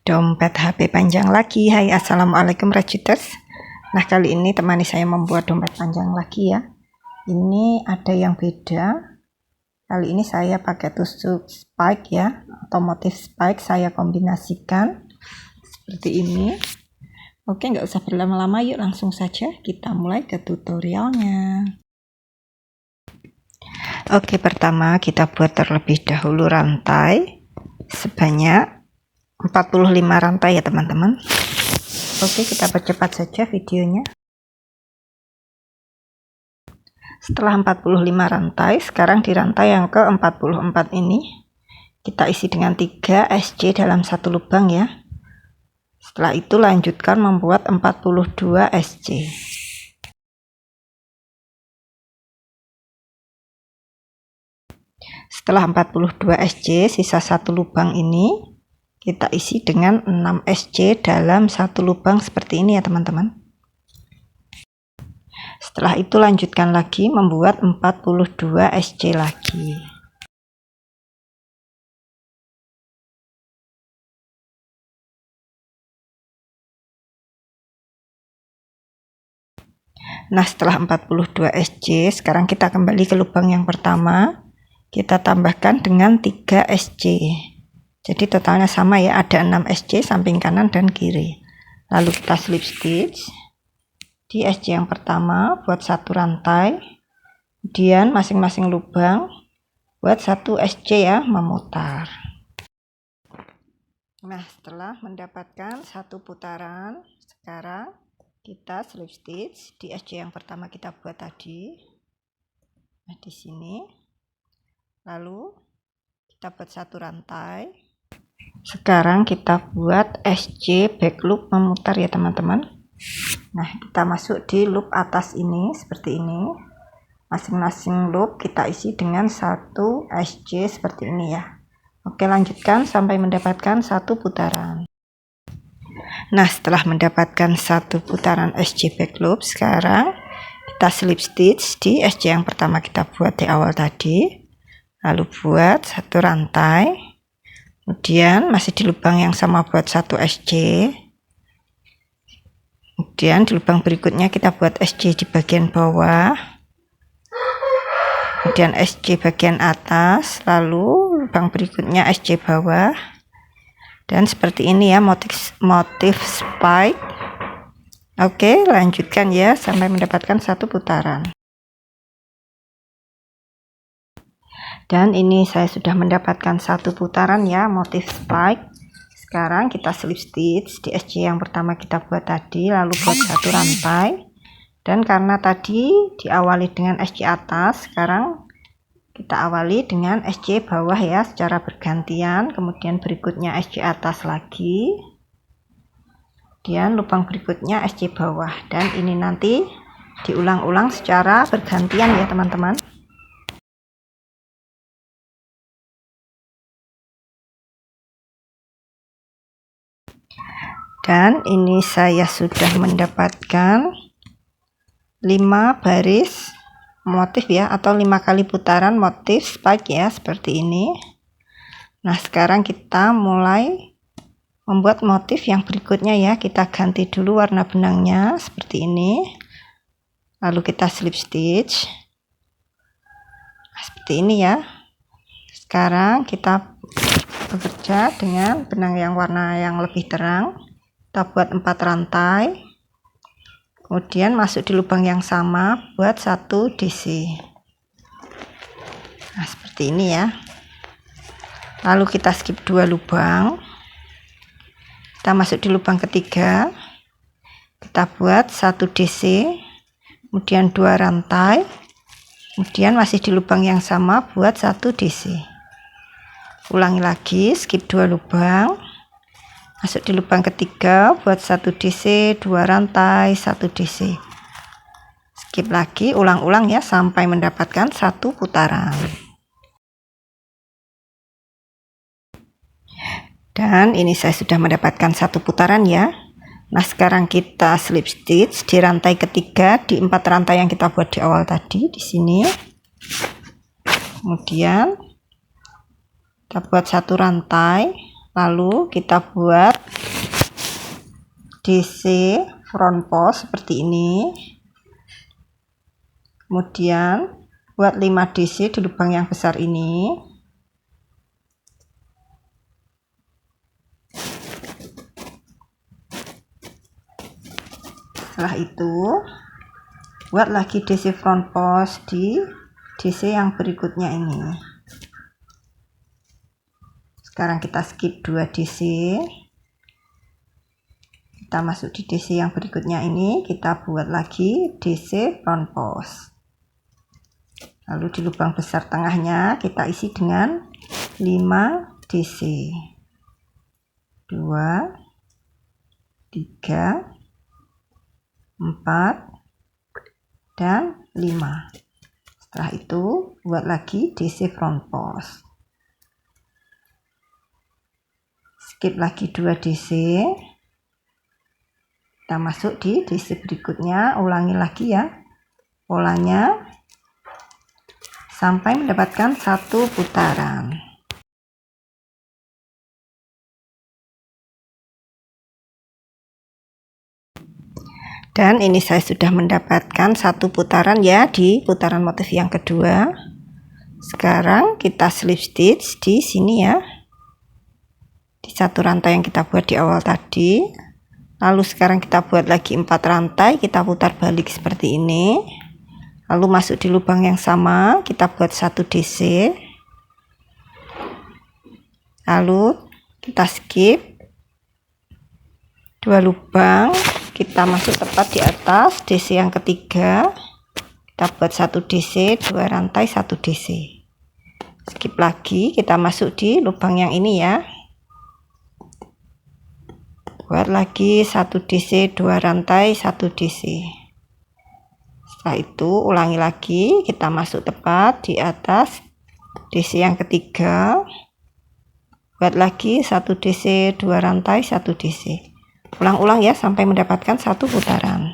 Dompet HP panjang lagi. Hai, assalamualaikum Rajuters. Nah, kali ini temani saya membuat dompet panjang lagi ya. Ini ada yang beda. Kali ini saya pakai tusuk spike ya, atau motif spike saya kombinasikan seperti ini. Oke, nggak usah berlama-lama, yuk langsung saja kita mulai ke tutorialnya. Oke, pertama kita buat terlebih dahulu rantai sebanyak 45 rantai ya teman-teman. Oke, kita percepat saja videonya. Setelah 45 rantai, sekarang di rantai yang ke-44 ini kita isi dengan 3 SC dalam satu lubang ya. Setelah itu lanjutkan membuat 42 SC. Setelah 42 SC, sisa satu lubang ini kita isi dengan 6 SC dalam satu lubang seperti ini ya teman-teman. Setelah itu lanjutkan lagi membuat 42 SC lagi. Nah, setelah 42 SC, sekarang kita kembali ke lubang yang pertama. Kita tambahkan dengan 3 SC. Jadi totalnya sama ya, ada 6 SC samping kanan dan kiri. Lalu kita slip stitch di SC yang pertama, buat satu rantai, kemudian masing-masing lubang buat satu SC ya, memutar. Nah, setelah mendapatkan satu putaran, sekarang kita slip stitch di SC yang pertama kita buat tadi. Nah, di sini. Lalu kita buat satu rantai. Sekarang kita buat SC back loop memutar ya teman-teman. Nah, kita masuk di loop atas ini seperti ini. Masing-masing loop kita isi dengan satu SC seperti ini ya. Oke, lanjutkan sampai mendapatkan satu putaran. Nah, setelah mendapatkan satu putaran SC back loop, sekarang kita slip stitch di SC yang pertama kita buat di awal tadi. Lalu buat satu rantai, kemudian masih di lubang yang sama buat satu SC, kemudian di lubang berikutnya kita buat SC di bagian bawah, kemudian SC bagian atas, lalu lubang berikutnya SC bawah, dan seperti ini ya motif spike. Oke, lanjutkan ya sampai mendapatkan satu putaran. Dan ini saya sudah mendapatkan satu putaran ya, motif spike. Sekarang kita slip stitch di SC yang pertama kita buat tadi, lalu buat satu rantai. Dan karena tadi diawali dengan SC atas, sekarang kita awali dengan SC bawah ya, secara bergantian. Kemudian berikutnya SC atas lagi. Kemudian lubang berikutnya SC bawah. Dan ini nanti diulang-ulang secara bergantian ya teman-teman. Dan ini saya sudah mendapatkan 5 baris motif ya, atau 5 kali putaran motif spike ya, seperti ini. Nah, sekarang kita mulai membuat motif yang berikutnya ya. Kita ganti dulu warna benangnya seperti ini, lalu kita slip stitch. Nah, seperti ini ya. Sekarang kita bekerja dengan benang yang warna yang lebih terang. Kita buat 4 rantai, kemudian masuk di lubang yang sama buat satu DC. Nah, seperti ini ya. Lalu kita skip 2 lubang, kita masuk di lubang ketiga, kita buat satu DC, kemudian 2 rantai, kemudian masih di lubang yang sama buat satu DC. Ulangi lagi, skip 2 lubang, masuk di lubang ketiga, buat satu DC, 2 rantai, satu DC. Skip lagi, ulang-ulang ya sampai mendapatkan satu putaran. Dan ini saya sudah mendapatkan satu putaran ya. Nah, sekarang kita slip stitch di rantai ketiga di 4 rantai yang kita buat di awal tadi di sini. Kemudian kita buat satu rantai. Lalu kita buat DC front post seperti ini. Kemudian buat 5 DC di lubang yang besar ini. Setelah itu buat lagi DC front post di DC yang berikutnya ini. Sekarang kita skip 2 DC, kita masuk di DC yang berikutnya ini, kita buat lagi DC front post. Lalu di lubang besar tengahnya kita isi dengan 5 DC, 2, 3, 4, dan 5. Setelah itu buat lagi DC front post. Skip lagi 2 DC, kita masuk di DC berikutnya, ulangi lagi ya polanya sampai mendapatkan 1 putaran. Dan ini saya sudah mendapatkan 1 putaran ya di putaran motif yang kedua. Sekarang kita slip stitch di sini ya, di 1 rantai yang kita buat di awal tadi. Lalu sekarang kita buat lagi 4 rantai, kita putar balik seperti ini. Lalu masuk di lubang yang sama, kita buat 1 DC. Lalu kita skip 2 lubang, kita masuk tepat di atas DC yang ketiga. Kita buat 1 DC, 2 rantai, 1 DC. Skip lagi, kita masuk di lubang yang ini ya. Buat lagi 1 DC, 2 rantai, 1 DC. Setelah itu ulangi lagi, kita masuk tepat di atas DC yang ketiga. Buat lagi 1 DC, 2 rantai, 1 DC. Ulang-ulang ya sampai mendapatkan 1 putaran.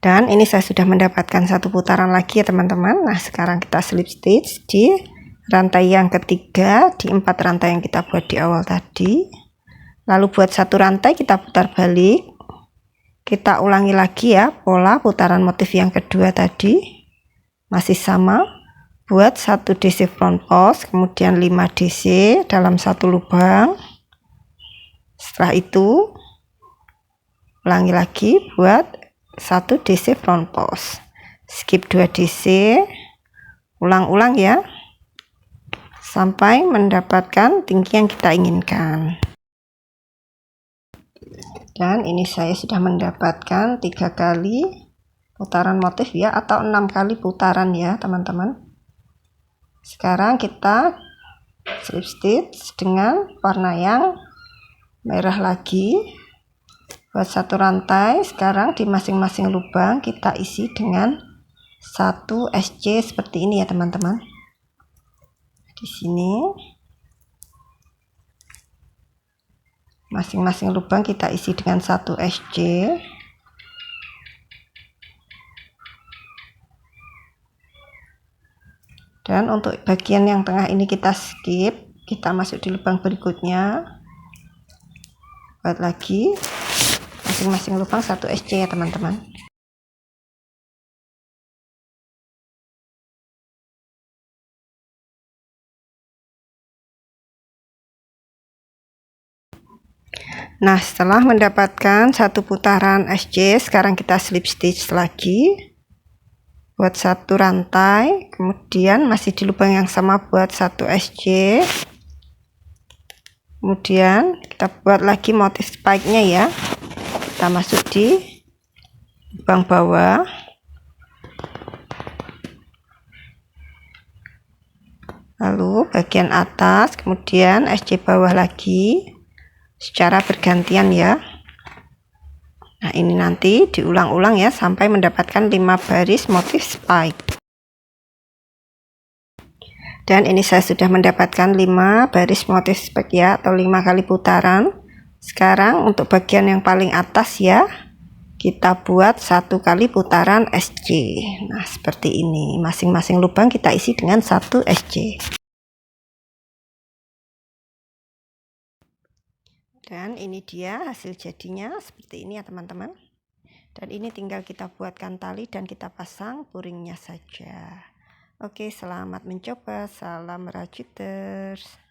Dan ini saya sudah mendapatkan 1 putaran lagi ya teman-teman. Nah sekarang kita slip stitch di rantai yang ketiga, di 4 rantai yang kita buat di awal tadi. Lalu buat 1 rantai kita putar balik, kita ulangi lagi ya pola putaran motif yang kedua tadi, masih sama. Buat 1 DC front post, kemudian 5 DC dalam 1 lubang. Setelah itu ulangi lagi buat 1 DC front post, skip 2 DC, ulang-ulang ya sampai mendapatkan tinggi yang kita inginkan. Dan ini saya sudah mendapatkan 3 kali putaran motif ya, atau 6 kali putaran ya teman-teman. Sekarang kita slip stitch dengan warna yang merah lagi. Buat 1 rantai, sekarang di masing-masing lubang kita isi dengan 1 SC seperti ini ya teman-teman. Di sini masing-masing lubang kita isi dengan 1 SC. Dan untuk bagian yang tengah ini kita skip, kita masuk di lubang berikutnya. Buat lagi masing-masing lubang 1 SC ya teman-teman. Nah setelah mendapatkan 1 putaran SC, sekarang kita slip stitch lagi. Buat 1 rantai, kemudian masih di lubang yang sama buat 1 SC. Kemudian kita buat lagi motif spike-nya ya. Kita masuk di lubang bawah. Lalu bagian atas, kemudian SC bawah lagi secara bergantian ya. Nah, ini nanti diulang-ulang ya sampai mendapatkan 5 baris motif spike. Dan ini saya sudah mendapatkan 5 baris motif spike ya, atau 5 kali putaran. Sekarang untuk bagian yang paling atas ya, kita buat 1 kali putaran SC. Nah seperti ini, masing-masing lubang kita isi dengan 1 SC. Dan ini dia hasil jadinya seperti ini ya teman-teman. Dan ini tinggal kita buatkan tali dan kita pasang puringnya saja. Oke, selamat mencoba. Salam Rajuters.